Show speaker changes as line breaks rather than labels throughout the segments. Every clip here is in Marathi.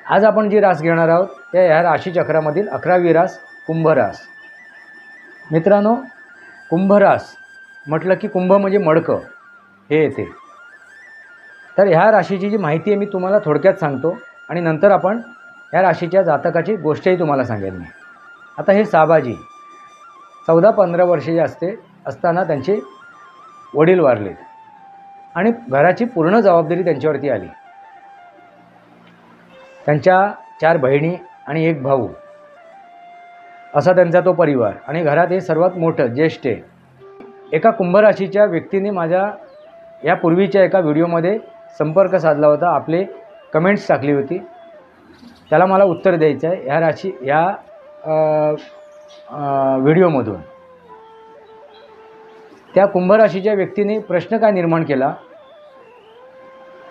आज आपण जी रास घेणार आहोत त्या ह्या राशीचक्रामधील 11वी रास कुंभ रास। मित्रांनो, कुंभ रास म्हटलं की कुंभ म्हणजे मडकं हे येते। तर ह्या राशीची जी माहिती आहे मी तुम्हाला थोडक्यात सांगतो आणि नंतर आपण ह्या राशीच्या जातकाची गोष्टही तुम्हाला सांगेन मी। आता हे साबाजी 14-15 वर्षाचे असताना त्यांचे वडील वारले आणि घराची पूर्ण जबाबदारी त्यांच्यावरती आली। त्यांच्या 4 बहिणी आणि 1 भाऊ असा त्यांचा तो परिवार आणि घरात हे सर्वात मोठं ज्येष्ठ आहे। एका कुंभ राशीच्या व्यक्तीने माझ्या या पूर्वीच्या एका व्हिडिओमध्ये संपर्क साधला होता, आपले कमेंट्स टाकली होती, त्याला मला उत्तर द्यायचं आहे ह्या व्हिडिओमधून। त्या कुंभ राशीच्या व्यक्तीने प्रश्न काय निर्माण केला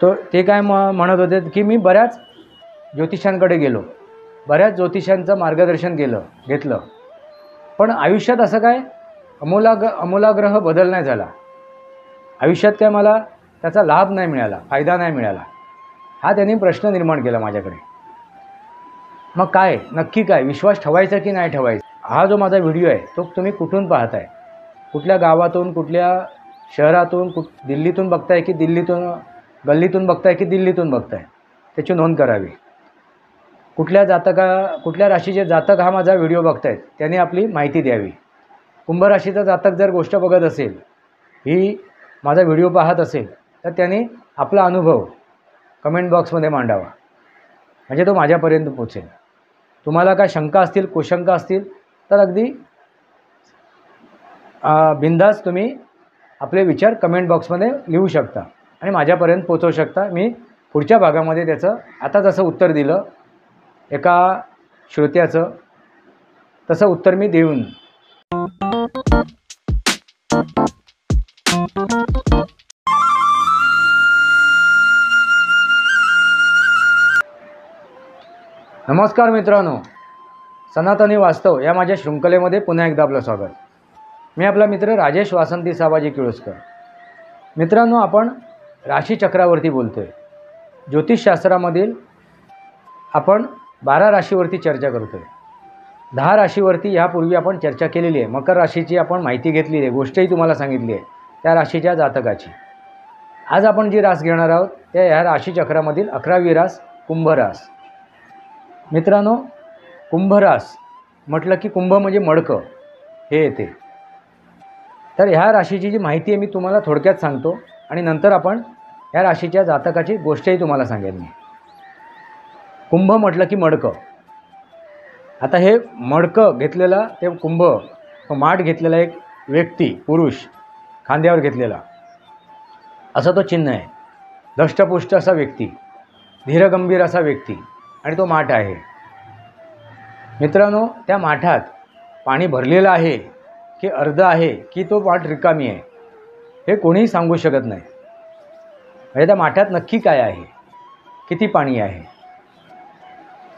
तो ते काय म्हणत होते की मी बऱ्याच ज्योतिषांकडे गेलो, बऱ्याच ज्योतिषांचं मार्गदर्शन घेतलं, पण आयुष्यात असं काय अमूलाग्रह बदल नाही झाला, आयुष्यात काय मला त्याचा लाभ नाही मिळाला, फायदा नाही मिळाला। हा त्यांनी प्रश्न निर्माण केला माझ्याकडे। मग काय नक्की काय विश्वास ठेवायचा की नाही ठेवायचा? हा जो माझा व्हिडिओ आहे तो तुम्ही कुठून पाहताय, कुठल्या गावातून, कुठल्या शहरातून, दिल्लीतून बघताय की गल्लीतून बघताय की दिल्लीतून बघताय, त्याची नोंद करावी। कुठल्या राशीचे जातक हा माझा व्हिडिओ बघतायत त्यांनी आपली माहिती द्यावी। कुंभ राशीचा जातक जर गोष्ट बघत असेल, ही माझा व्हिडिओ पाहत असेल, तर त्यांनी आपला अनुभव कमेंट बॉक्समध्ये मांडावा, म्हणजे तो माझ्यापर्यंत पोहोचेल। तुम्हाला काय शंका असतील, कुशंका असतील तर अगदी बिंदास तुम्ही आपले विचार कमेंट बॉक्समध्ये लिहू शकता आणि माझ्यापर्यंत पोहोचवू शकता। मी पुढच्या भागामध्ये त्याचं आता जसं उत्तर दिलं एका श्रोत्याचं, तसं उत्तर मी देऊन। नमस्कार मित्रांनो, सनातनी वास्तव या माझ्या शृंखलेमध्ये पुन्हा एकदा आपलं स्वागत। मी आपला मित्र राजेश वासंती साबाजी किळुसकर। मित्रांनो, आपण राशीचक्रावरती बोलतोय। ज्योतिषशास्त्रामधील आपण 12 राशीवरती चर्चा करतोय। 10 राशीवरती यापूर्वी आपण चर्चा केलेली आहे। मकर राशीची आपण माहिती घेतलेली आहे, गोष्टही तुम्हाला सांगितली आहे त्या राशीच्या जातकाची। आज आपण जी रास घेणार आहोत त्या ह्या राशीचक्रामधील 11वी रास कुंभ रास। मित्रांनो, कुंभ रास म्हटलं की कुंभ म्हणजे मडकं हे येते। तर ह्या राशीची जी माहिती आहे मी तुम्हाला थोडक्यात सांगतो आणि नंतर आपण ह्या राशीच्या जातकाची गोष्टही तुम्हाला सांगेन मी। कुंभ म्हटलं की मडकं। आता हे मडकं घेतलेला ते कुंभ, माठ घेतलेला एक व्यक्ती, पुरुष खांद्यावर घेतलेला असं तो चिन्ह आहे। धष्टपुष्ट असा व्यक्ती, धीरगंभीर असा व्यक्ती आणि तो माठ आहे। मित्रांनो, त्या माठात पाणी भरलेलं आहे की अर्ध आहे की तो माठ रिकामी आहे हे कोणीही सांगू शकत नाही। म्हणजे त्या माठात नक्की काय आहे, किती पाणी आहे।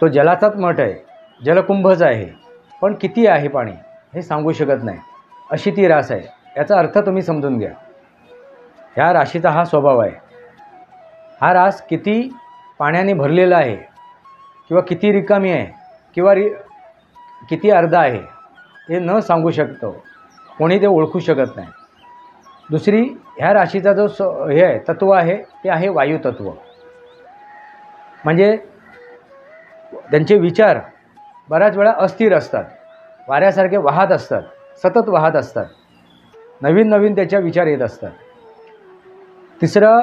तो जलाचाच मठ आहे, जलकुंभच आहे, पण किती आहे पाणी हे सांगू शकत नाही, अशी ती रास आहे। याचा अर्थ तुम्ही समजून घ्या। ह्या राशीचा हा स्वभाव आहे। हा रास किती पाण्याने भरलेला आहे किंवा किती रिकामी आहे किंवा किती अर्धा आहे हे न सांगू शकतो कोणी, ते ओळखू शकत नाही। दुसरी, ह्या राशीचा जो हे आहे तत्व आहे ते आहे वायू तत्व। म्हणजे त्यांचे विचार बऱ्याच वेळा अस्थिर असतात, वाऱ्यासारखे वाहत असतात, सतत वाहत असतात, नवीन नवीन त्याच्या विचार येत असतात। तिसरं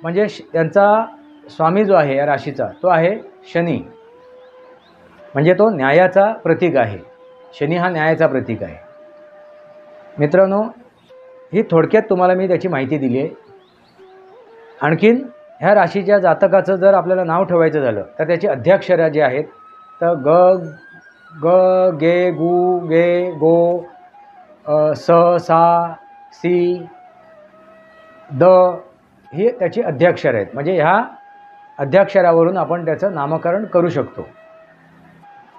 म्हणजे त्यांचा स्वामी जो आहे या राशीचा तो आहे शनी, म्हणजे तो न्यायाचा प्रतीक आहे। शनी हा न्यायाचा प्रतीक आहे। मित्रांनो, ही थोडक्यात तुम्हाला मी त्याची माहिती दिली आहे। आणखीन ह्या राशीच्या जातकाचं जर आपल्याला नाव ठेवायचं झालं तर त्याची अध्याक्षरं जे आहेत तर ग गे गु गे गो स सा सी द ही त्याची अध्याक्षर आहेत। म्हणजे ह्या अध्याक्षरावरून आपण त्याचं नामकरण करू शकतो।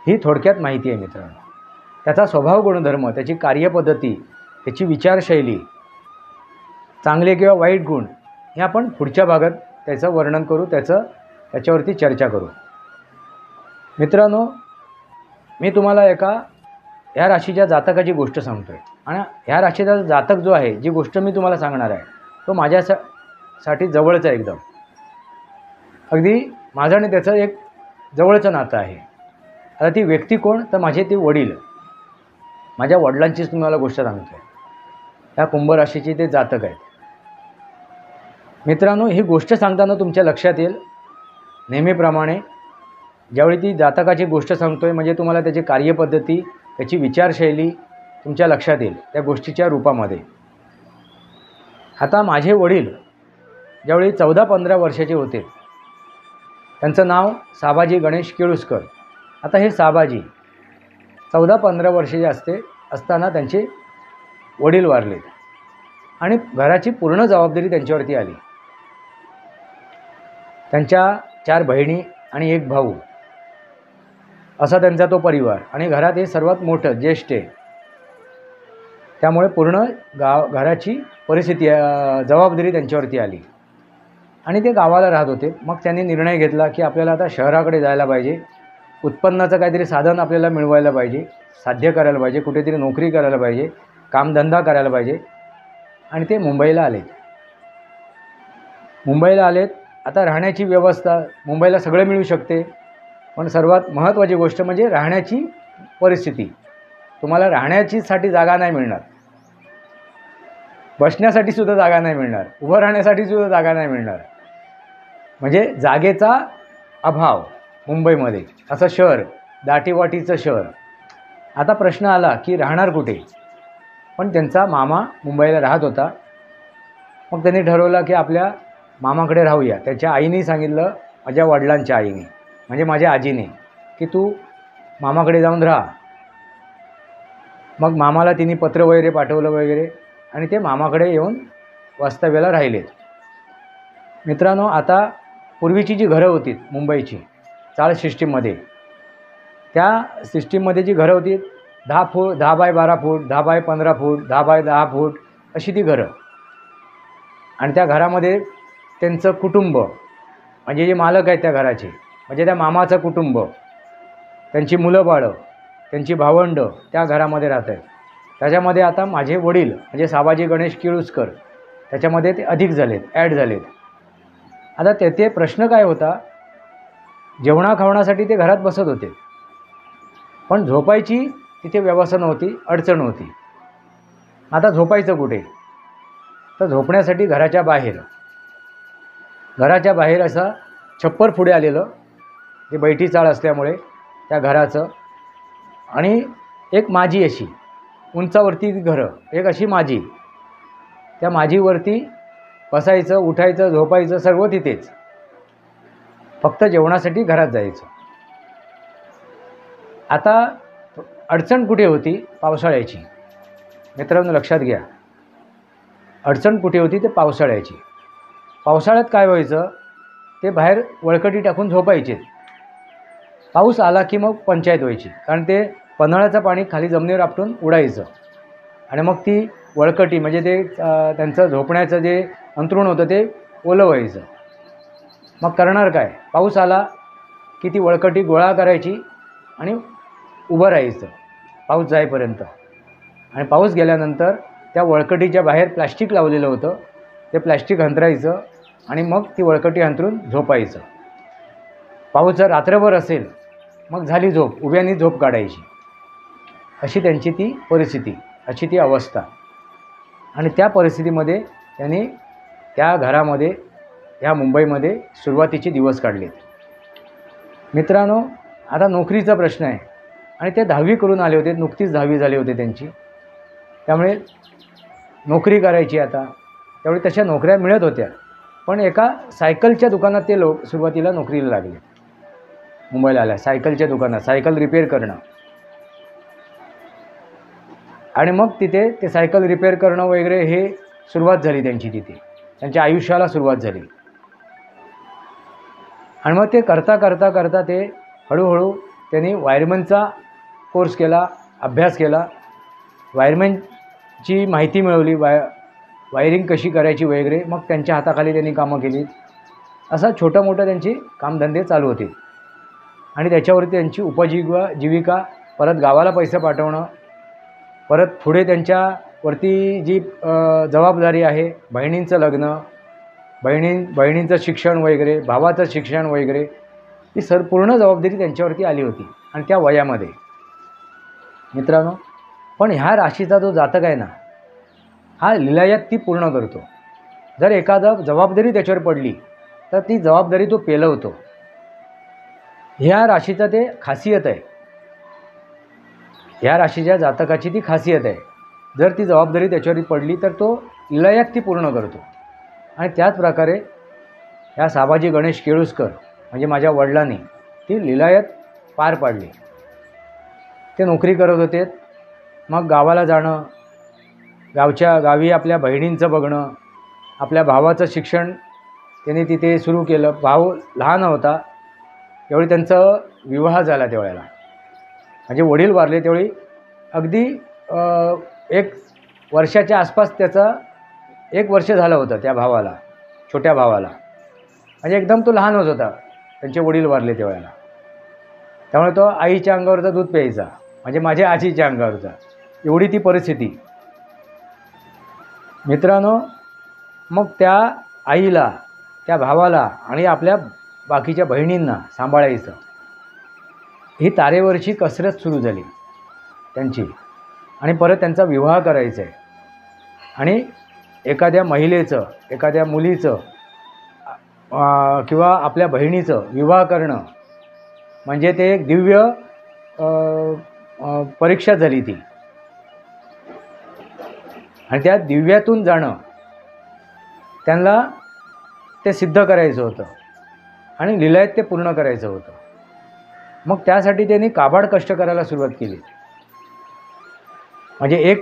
ही थोडक्यात माहिती आहे मित्रांनो। त्याचा स्वभाव गुणधर्म, त्याची कार्यपद्धती, त्याची विचारशैली, चांगले किंवा वाईट गुण हे आपण पुढच्या भागात त्याचं वर्णन करू, त्याच्यावरती चर्चा करू। मित्रांनो, मी तुम्हाला ह्या राशीच्या जातकाची गोष्ट सांगतो आहे आणि ह्या राशीचा जातक जो आहे, जी गोष्ट मी तुम्हाला सांगणार आहे, तो माझ्यासाठी जवळचा आहे एकदम. अगदी माझं आणि त्याचं एक जवळचं नातं आहे. आता ती व्यक्ती कोण, तर माझे ते वडील, माझ्या वडिलांचीच तुम्हाला गोष्ट सांगतो आहे. ह्या कुंभ राशीचे ते जातक आहेत. मित्रांनो, ही गोष्ट सांगताना तुमच्या लक्षात येईल नेहमीप्रमाणे, ज्यावेळी ती जातकाची गोष्ट सांगतो आहे म्हणजे तुम्हाला त्याची कार्यपद्धती, त्याची विचारशैली तुमच्या लक्षात येईल त्या गोष्टीच्या रूपामध्ये. आता माझे वडील ज्यावेळी 14-15 वर्षाचे होते, त्यांचं नाव साबाजी गणेश केळुस्कर. आता हे साबाजी 14-15 वर्षाचे असताना त्यांचे वडील वारले आणि घराची पूर्ण जबाबदारी त्यांच्यावरती आली. त्यांच्या 4 बहिणी आणि 1 भाऊ असा त्यांचा तो परिवार आणि घरात हे सर्वात मोठं ज्येष्ठ आहे. त्यामुळे पूर्ण घराची परिस्थिती, जबाबदारी त्यांच्यावरती आली आणि ते गावाला राहत होते. मग त्यांनी निर्णय घेतला की आपल्याला आता शहराकडे जायला पाहिजे, उत्पन्नाचं काहीतरी साधन आपल्याला मिळवायला पाहिजे, साध्य करायला पाहिजे, कुठेतरी नोकरी करायला पाहिजे, कामधंदा करायला पाहिजे आणि ते मुंबईला आलेत. आता राहण्याची व्यवस्था, मुंबईला सगळं मिळू शकते, पण सर्वात महत्त्वाची गोष्ट म्हणजे राहण्याची परिस्थिती. तुम्हाला राहण्यासाठी जागा नाही मिळणार, बसण्यासाठी सुद्धा जागा नाही मिळणार, उभं राहण्यासाठी सुद्धा जागा नाही मिळणार. म्हणजे जागेचा अभाव मुंबईमध्ये, असं शहर, दाटीवाटीचं शहर. आता प्रश्न आला की राहणार कुठे, पण त्यांचा मामा मुंबईला राहत होता. मग त्यांनी ठरवलं की आपल्या मामाकडे राहूया. त्याच्या आईने सांगितलं, माझ्या वडिलांच्या आईने म्हणजे माझ्या आजीने, की तू मामाकडे जाऊन राहा. मग मामाला तिने पत्र वगैरे पाठवलं वगैरे आणि ते मामाकडे येऊन वास्तव्याला राहिले. मित्रांनो, आता पूर्वीची जी घरं होती मुंबईची चाळ सिस्टीममध्ये, त्या सिस्टीममध्ये जी घरं होती 10 फूट, 10 बाय 12 फूट, 10 बाय 15 फूट, 10 बाय 10 फूट अशी ती घरं. आणि त्या घरामध्ये त्यांचं कुटुंब म्हणजे जे मालक आहेत त्या घराचे, म्हणजे त्या मामाचं कुटुंब, त्यांची मुलं बाळं, त्यांची भावंडं त्या घरामध्ये राहत आहेत. त्याच्यामध्ये आता माझे वडील म्हणजे साबाजी गणेश केळुस्कर त्याच्यामध्ये ते अधिक झालेत, ॲड झालेत. आता ते प्रश्न काय होता, जेवणाखावणासाठी ते घरात बसत होते, पण झोपायची तिथे व्यवस्था नव्हती, अडचण होती. आता झोपायचं कुठे, तर झोपण्यासाठी घराच्या बाहेर असं छप्पर पुढे आलेलं, ते बैठी चाळ असल्यामुळे त्या घराचं, आणि एक माजी अशी उंचावरती घरं, एक अशी माजी, त्या माजीवरती बसायचं, उठायचं, झोपायचं सर्व तिथेच, फक्त जेवणासाठी घरात जायचं. आता अडचण कुठे होती, पावसाळ्याची. मित्रांनो लक्षात घ्या, अडचण कुठे होती, ते पावसाळ्याची. पावसाळ्यात काय व्हायचं, ते बाहेर वळकटी टाकून झोपायचे. पाऊस आला की मग पंचायत व्हायची, कारण ते पन्हाळ्याचं पाणी खाली जमिनीवर आपटून उडायचं आणि मग ती वळकटी म्हणजे ते त्यांचं झोपण्याचं जे अंथरूण होतं ते ओलं व्हायचं. मग करणार काय, पाऊस आला की ती वळकटी गोळा करायची आणि उभं राहायचं पाऊस जाईपर्यंत. आणि पाऊस गेल्यानंतर त्या वळकटीच्या बाहेर प्लॅस्टिक लावलेलं होतं, ते प्लॅस्टिक अंथरायचं आणि मग ती वळकटी अंथरून झोपायचं. पाऊस जर रात्रभर असेल मग झाली झोप, उभ्यानी झोप काढायची. अशी त्यांची ती परिस्थिती, अशी ती अवस्था. आणि त्या परिस्थितीमध्ये त्यांनी त्या घरामध्ये, ह्या मुंबईमध्ये सुरुवातीचे दिवस काढलेत. मित्रांनो, आता नोकरीचा प्रश्न आहे आणि ते 10वी करून आले होते, नुकतीच 10वी झाली होती त्यांची, त्यामुळे नोकरी करायची. आता त्यावेळी तशा नोकऱ्या मिळत होत्या, पण एका सायकलच्या दुकानात ते सुरुवातीला नोकरीला लागले. मुंबईला आल्या सायकलच्या दुकानात, सायकल रिपेअर करणं. आणि मग तिथे ते सायकल रिपेअर करणं वगैरे हे सुरुवात झाली त्यांची, तिथे त्यांच्या आयुष्याला सुरुवात झाली. आणि मग ते करता करता करता ते हळूहळू त्यांनी वायरमनचा कोर्स केला, अभ्यास केला, वायरमॅनची माहिती मिळवली, वायरिंग कशी करायची वगैरे. मग त्यांच्या हाताखाली त्यांनी कामं केली. असं छोटं मोठं त्यांचे कामधंदे चालू होते. आणि त्याच्यावरती त्यांची जीविका, परत गावाला पैसे पाठवणं, परत पुढे त्यांच्यावरती जी जबाबदारी आहे, बहिणींचं लग्न, बहिणींचं शिक्षण वगैरे, भावाचं शिक्षण वगैरे, ही पूर्ण जबाबदारी त्यांच्यावरती आली होती आणि त्या वयामध्ये. मित्रांनो, पण ह्या राशीचा जो जातक आहे ना, हा लीलायत ती पूर्ण करतो. जर एखादा जबाबदारी त्याच्यावर पडली तर ती जबाबदारी तो पेलवतो. ह्या राशीचा ते खासियत आहे. ह्या राशीच्या जातकाची ती खासियत आहे. जर ती जबाबदारी त्याच्यावर पडली तर तो लीलायत ती पूर्ण करतो. आणि त्याच प्रकारे ह्या साबाजी गणेश केळुसकर म्हणजे माझ्या वडिलांनी ती लीलायत पार पाडली. ते नोकरी करत होते. मग गावाला जाणं, गावी आपल्या बहिणींचं बघणं, आपल्या भावाचं शिक्षण त्यांनी तिथे सुरू केलं. भाऊ लहान होता त्यावेळी त्यांचा विवाह झाला. त्यावेळेला म्हणजे वडील वारले त्यावेळी अगदी 1 वर्षाच्या आसपास त्याचा 1 वर्ष झालं होतं त्या भावाला, छोट्या भावाला. म्हणजे एकदम तो लहानच होता, त्यांचे वडील वारले त्यावेळेला. त्यामुळे तो आईच्या अंगावरचा दूध प्यायचा, म्हणजे माझ्या आजीच्या अंगावरचा, एवढी ती परिस्थिती. मित्रांनो, मग त्या आईला, त्या भावाला आणि आपल्या बाकीच्या बहिणींना सांभाळायचं, ही तारेवरची कसरत सुरू झाली त्यांची. आणि परत त्यांचा विवाह करायचा आहे. आणि एखाद्या महिलेचं, एखाद्या मुलीचं किंवा आपल्या बहिणीचं विवाह करणं म्हणजे ते एक दिव्य परीक्षा झाली ती. आणि त्या दिव्यातून जाणं त्यांना ते सिद्ध करायचं होतं आणि लीलायत ते पूर्ण करायचं होतं. मग त्यासाठी त्यांनी काबाड कष्ट करायला सुरुवात केली. म्हणजे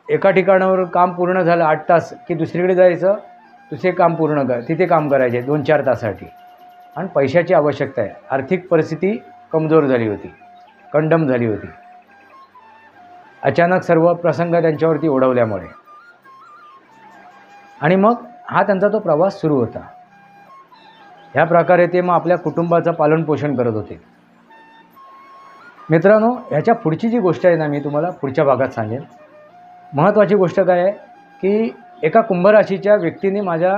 एका ठिकाणावर काम पूर्ण झालं 8 तास की दुसरीकडे जायचं, दुसरे काम तिथे काम करायचे 2-4 तासासाठी. आणि पैशाची आवश्यकता आहे. आर्थिक परिस्थिती कमजोर झाली होती, कंडम झाली होती, अचानक सर्व प्रसंग त्यांच्यावरती ओढवल्यामुळे. आणि मग हा त्यांचा तो प्रवास सुरू होता. ह्या प्रकारे ते मग आपल्या कुटुंबाचं पालनपोषण करत होते. मित्रांनो, ह्याच्या पुढची जी गोष्ट आहे ना, मी तुम्हाला पुढच्या भागात सांगेन. महत्त्वाची गोष्ट काय आहे की एका कुंभराशीच्या व्यक्तीने माझ्या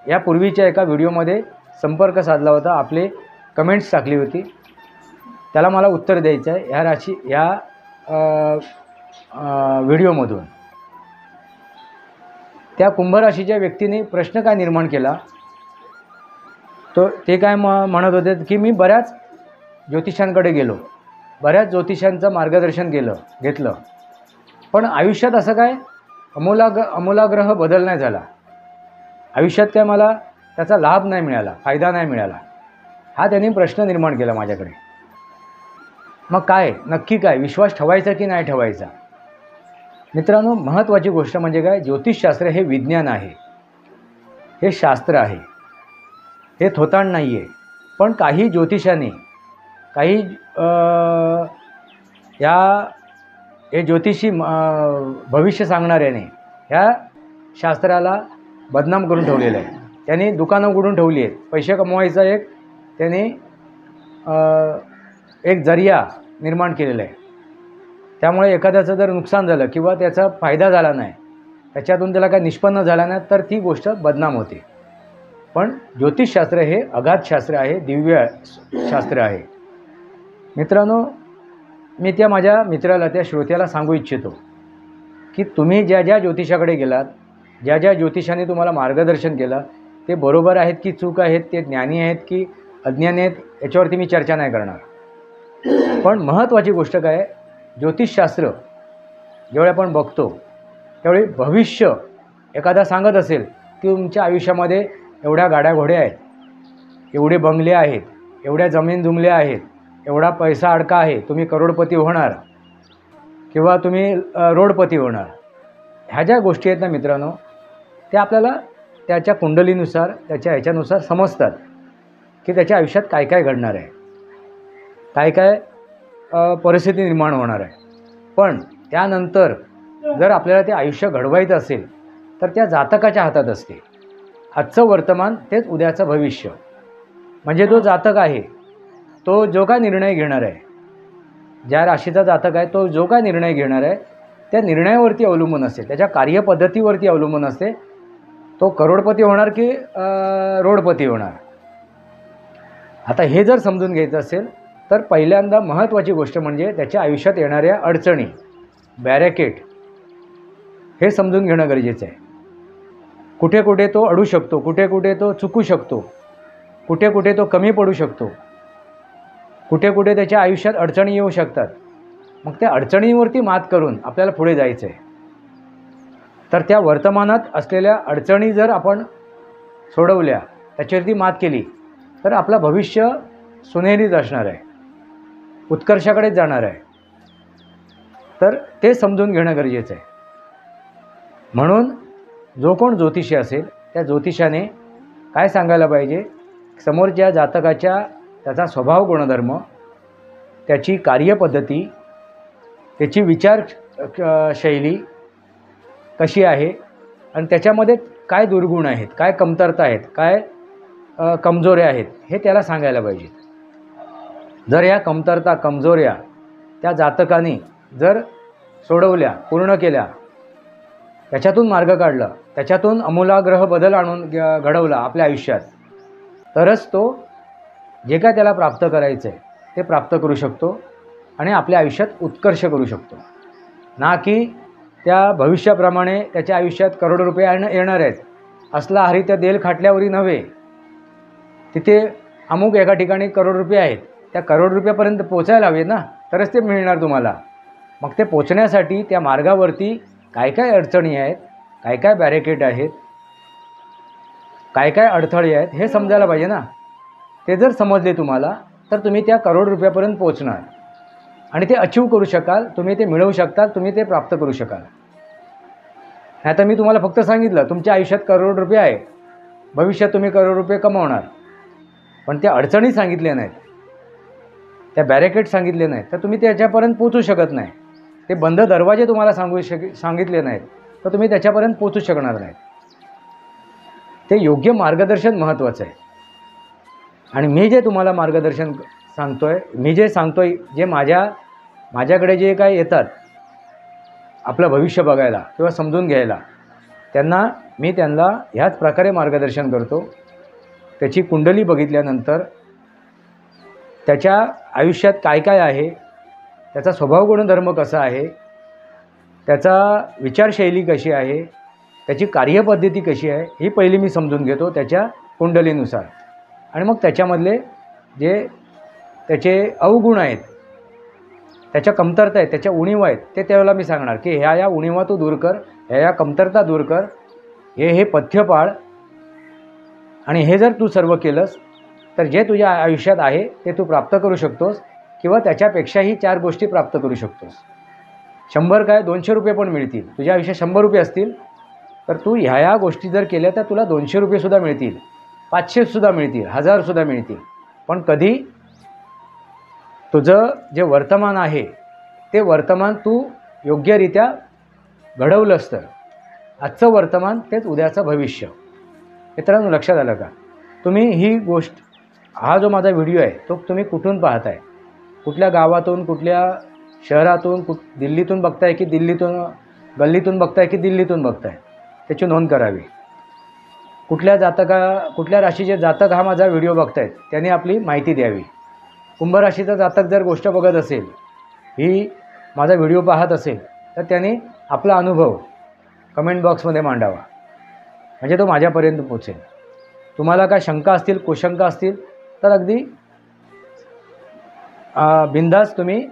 यापूर्वीच्या एका व्हिडिओमध्ये संपर्क साधला होता, आपले कमेंट्स टाकली होती. त्याला मला उत्तर द्यायचं आहे ह्या व्हिडिओमधून. त्या कुंभराशीच्या व्यक्तीने प्रश्न काय निर्माण केला, ते काय म्हणत होते की मी बऱ्याच ज्योतिषांकडे गेलो, बऱ्याच ज्योतिषांचं मार्गदर्शन घेतलं, पण आयुष्यात असं काय अमूलाग्रह बदल नाही झाला. आयुष्यात काय मला त्याचा लाभ नाही मिळाला, फायदा नाही मिळाला. हा त्यांनी प्रश्न निर्माण केला माझ्याकडे. मग काय नक्की काय, विश्वास ठेवायचा की नाही ठेवायचा? मित्रांनो, महत्त्वाची गोष्ट म्हणजे काय, ज्योतिषशास्त्र हे विज्ञान आहे, हे शास्त्र आहे, हे थोतांड नाही आहे. पण काही ज्योतिषाने, काही हे ज्योतिषी भविष्य सांगणाऱ्याने ह्या शास्त्राला बदनाम करून ठेवलेलं आहे. त्यांनी दुकानं उघडून ठेवली आहेत. पैसे कमवायचा त्यांनी एक जरिया निर्माण केलेला आहे. त्यामुळे एखाद्याचं जर नुकसान झालं किंवा त्याचा फायदा झाला नाही, त्याच्यातून त्याला काय निष्पन्न झाला नाही, तर ती गोष्ट बदनाम होते. पण ज्योतिषशास्त्र हे अगाध शास्त्र आहे, दिव्य शास्त्र आहे. मित्रांनो, मी त्या माझ्या मित्राला, त्या श्रोत्याला सांगू इच्छितो की तुम्ही ज्या ज्या ज्योतिषाकडे गेलात, ज्या ज्या ज्योतिषाने तुम्हाला मार्गदर्शन केलं, ते बरोबर आहेत की चूक आहेत, ते ज्ञानी आहेत की अज्ञानी आहेत, याच्यावरती मी चर्चा नाही करणार. पण महत्त्वाची गोष्ट काय आहे, ज्योतिषशास्त्र जेवढे आपण बघतो त्यावेळी भविष्य एखादा सांगत असेल की तुमच्या आयुष्यामध्ये एवढ्या गाड्या घोड्या आहेत, एवढे बंगले आहेत, एवढ्या जमीन जुमल्या आहेत, एवढा पैसा अडका आहे, तुम्ही करोडपती होणार किंवा तुम्ही रोडपती होणार. ह्या ज्या गोष्टी आहेत ना मित्रांनो, त्या आपल्याला त्याच्या कुंडलीनुसार, त्याच्या ह्याच्यानुसार समजतात की त्याच्या आयुष्यात काय काय घडणार आहे, काय काय परिस्थिती निर्माण होणार आहे. पण त्यानंतर जर आपल्याला ते आयुष्य घडवायचं असेल तर त्या जातकाच्या हातात असते. आजचं वर्तमान तेच उद्याचं भविष्य. म्हणजे जो जातक आहे तो जो काय निर्णय घेणार आहे, ज्या राशीचा जातक आहे तो जो काय निर्णय घेणार आहे त्या निर्णयावरती अवलंबून असते, त्याच्या कार्यपद्धतीवरती अवलंबून असते. तो करोडपती होणार की रोडपती होणार. आता हे जर समजून घ्यायचं असेल तर पहिल्यांदा महत्त्वाची गोष्ट म्हणजे त्याच्या आयुष्यात येणाऱ्या अडचणी, बॅरिकेड हे समजून घेणं गरजेचं आहे. कुठे कुठे तो अडू शकतो, कुठे कुठे तो चुकू शकतो, कुठे कुठे तो कमी पडू शकतो, कुठे कुठे त्याच्या आयुष्यात अडचणी येऊ शकतात. मग त्या अडचणींवरती मात करून आपल्याला पुढे जायचं आहे. तर त्या वर्तमानात असलेल्या अडचणी जर आपण सोडवल्या, त्याच्यावरती मात केली तर आपलं भविष्य सुनहरीच असणार आहे, उत्कर्षाकडेच जाणार आहे. तर ते समजून घेणं गरजेचं आहे. म्हणून जो कोण ज्योतिषी असेल त्या ज्योतिषाने काय सांगायला पाहिजे, समोरच्या जातकाच्या त्याचा स्वभाव गुणधर्म, त्याची कार्यपद्धती, त्याची विचार शैली कशी आहे आणि त्याच्यामध्ये काय दुर्गुण आहेत, काय कमतरता आहेत, काय कमजोऱ्या आहेत हे त्याला सांगायला पाहिजे. जर या कमतरता कमजोऱ्या त्या जातकाने जर सोडवल्या, पूर्ण केल्या, त्याच्यातून मार्ग काढला, त्याच्यातून आमूलाग्र बदल आणून घडवला आपल्या आयुष्यात, तरच तो जे काय त्याला प्राप्त करायचं आहे ते प्राप्त करू शकतो आणि आपल्या आयुष्यात उत्कर्ष करू शकतो. ना की त्या भविष्याप्रमाणे त्याच्या आयुष्यात करोड रुपये येणार आहेत असला हरित्या देल खाटल्यावरी नव्हे. तिथे अमुक एका ठिकाणी करोड रुपये आहेत, त्या करोड रुपयापर्यंत पोचायला हवे ना, तरच ते मिळणार तुम्हाला. मग ते पोचण्यासाठी त्या मार्गावरती काय काय अडचणी आहेत, काय काय बॅरिकेड आहेत, काय काय अडथळे आहेत हे समजायला पाहिजे ना. ते जर समजले तुम्हाला तर तुम्ही त्या करोड रुपयापर्यंत पोचणार आणि ते अचीव करू शकाल, तुम्ही ते मिळवू शकताल, तुम्ही ते प्राप्त करू शकाल. आता मी तुम्हाला फक्त सांगितलं तुमच्या आयुष्यात करोड रुपये आहे, भविष्यात तुम्ही करोड रुपये कमावणार, पण त्या अडचणी सांगितल्या नाहीत, त्या बॅरिकेड सांगितले नाहीत, तर तुम्ही त्याच्यापर्यंत पोचू शकत नाही. ते बंद दरवाजे तुम्हाला सांगितले नाहीत तर तुम्ही त्याच्यापर्यंत पोचू शकणार नाहीत. ते योग्य मार्गदर्शन महत्त्वाचं आहे. आणि मी जे तुम्हाला मार्गदर्शन सांगतोय, मी जे सांगतोय, जे माझ्याकडे जे काय येतात आपलं भविष्य बघायला किंवा समजून घ्यायला, मी त्यांना ह्याच प्रकारे मार्गदर्शन करतो. त्याची कुंडली बघितल्यानंतर त्याच्या आयुष्यात काय काय आहे, त्याचा स्वभाव गुणधर्म कसा आहे, त्याचा विचारशैली कशी आहे, त्याची कार्यपद्धती कशी आहे ही पहिली मी समजून घेतो त्याच्या कुंडलीनुसार. आणि मग त्याच्यामधले जे त्याचे अवगुण आहेत, त्याच्या कमतरता आहेत, त्याच्या उणीवा आहेत, ते त्यावेळेला मी सांगणार की ह्या उणीवा तू दूर कर, ह्या कमतरता दूर कर, हे पथ्य पाळ. आणि हे जर तू सर्व केलंस तर जे तुझ्या आयुष्यात आहे ते तू प्राप्त करू शकतोस किंवा त्याच्यापेक्षाही 4 गोष्टी प्राप्त करू शकतोस. 100 काय 200 रुपये पण मिळतील. तुझ्या आयुष्यात 100 रुपये असतील तर तू ह्या गोष्टी जर केल्या तर तुला 200 रुपयेसुद्धा मिळतील, 500सुद्धा मिळतील, 1000सुद्धा मिळतील. पण कधी तुझं जे वर्तमान आहे ते वर्तमान तू योग्यरित्या घडवलंस तर आजचं वर्तमान तेच उद्याचं भविष्य. मित्रांनो, लक्षात आलं का? तुम्ही ही गोष्ट, हा जो माझा व्हिडिओ आहे तो तुम्ही कुठून पाहताय, कुठल्या गावातून, कुठल्या शहरातून, दिल्लीतून बघताय की गल्लीतून बघताय की दिल्लीतून बघताय, त्याची नोंद करावी. कुठल्या राशीचे जातक हा माझा व्हिडिओ बघतायत त्यांनी आपली माहिती द्यावी. कुंभ राशीचा जातक जर गोष्ट बघत असेल, ही माझा व्हिडिओ पाहत असेल, तर त्यांनी आपला अनुभव कमेंट बॉक्समध्ये मांडावा, म्हणजे तो माझ्यापर्यंत पोचेल. तुम्हाला काय शंका असतील, कुशंका असतील तर अगदी बिनधास्त तुम्ही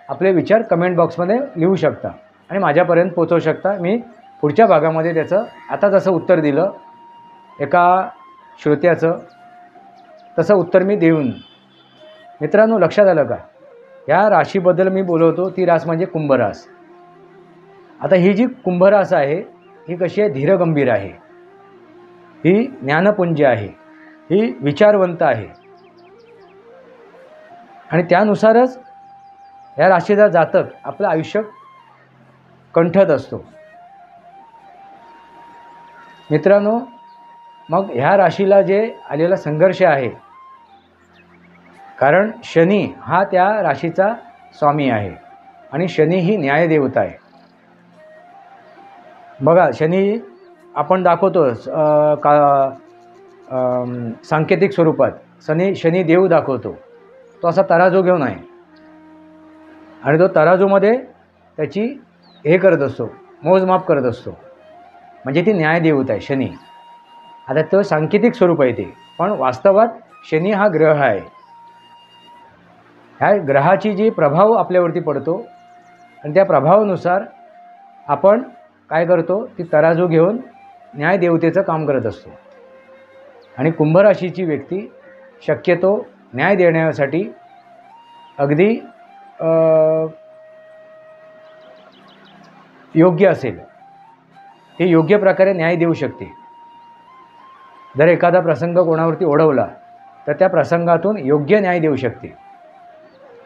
आपले विचार कमेंट बॉक्समध्ये लिहू शकता आणि माझ्यापर्यंत पोचवू शकता. मी पुढच्या भागामध्ये त्याचं आता जसं उत्तर दिलं एका श्रोत्याचं, तसं उत्तर मी देऊन. मित्रांनो, लक्षात आलं का? ह्या राशीबद्दल मी बोलवतो, ती रास म्हणजे कुंभ रास. आता ही जी कुंभ रास आहे ही कशी आहे? धीरगंभीर आहे, ही ज्ञानपुंज आहे, ही विचारवंत आहे आणि त्यानुसारच ह्या राशीचा जातक आपलं आयुष्य कंठत असतो. मित्रांनो, मग ह्या राशीला जे आलेला संघर्ष आहे कारण शनी हा त्या राशीचा स्वामी आहे आणि शनी ही न्यायदेवता आहे. बघा, शनी आपण दाखवतो सांकेतिक स्वरूपात शनी देव दाखवतो. तो असा तराजू घेऊन आहे आणि तो तराजूमध्ये त्याची हे करत असतो, मोजमाप करत असतो. म्हणजे ती न्यायदेवता आहे शनी. आता तो सांकेतिक स्वरूप आहे ते, पण वास्तवात शनी हा ग्रह आहे. ह्या ग्रहाची जी प्रभाव आपल्यावरती पडतो आणि त्या प्रभावानुसार आपण काय करतो, ती तराजू घेऊन न्यायदेवतेचं काम करत असतो. आणि कुंभराशीची व्यक्ती शक्यतो न्याय देण्यासाठी अगदी योग्य असेल, ती योग्य प्रकारे न्याय देऊ शकते. जर एखादा प्रसंग कोणावरती ओढवला तर त्या प्रसंगातून योग्य न्याय देऊ शकते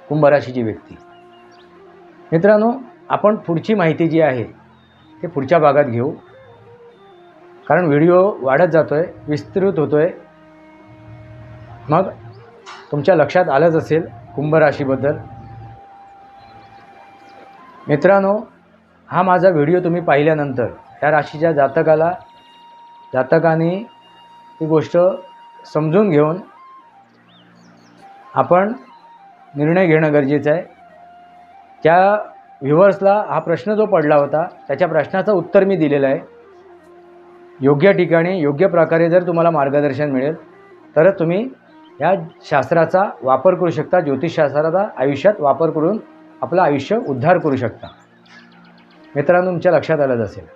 कुंभराशीची व्यक्ती. मित्रांनो, आपण पुढची माहिती जी आहे ते पुढच्या भागात घेऊ, कारण व्हिडिओ वाढत जातो आहे, विस्तृत होतो आहे. मग तुमच्या लक्षात आलंच असेल कुंभराशीबद्दल. मित्रांनो, हा माझा व्हिडिओ तुम्ही पाहिल्यानंतर त्या राशीच्या जातकाने ही गोष्ट समजून घेऊन आपण निर्णय घेणं गरजेचं आहे. त्या व्ह्युअर्सला हा प्रश्न जो पडला होता त्याच्या प्रश्नाचं उत्तर मी दिलेलं आहे. योग्य ठिकाणी योग्य प्रकारे जर तुम्हाला मार्गदर्शन मिळेल तरच तुम्ही या शास्त्राचा वापर करू शकता, ज्योतिषशास्त्राचा आयुष्यात वापर करून आपलं आयुष्य उद्धार करू शकता. मित्रांनो, तुमच्या लक्षात आलंच असेल.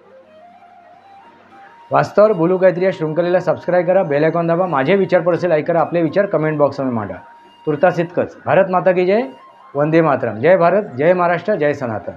वास्तवावर बोलू काहीतरी या शृंखलेला सबस्क्राईब करा, बेल आयकॉन दाबा, माझे विचार पडसे लाईक करा, आपले विचार कमेंट बॉक्समध्ये मांडा. तुर्तास इतकंच. भारत माता की जय, वंदे मातरम. जय भारत, जय महाराष्ट्र, जय सनातन.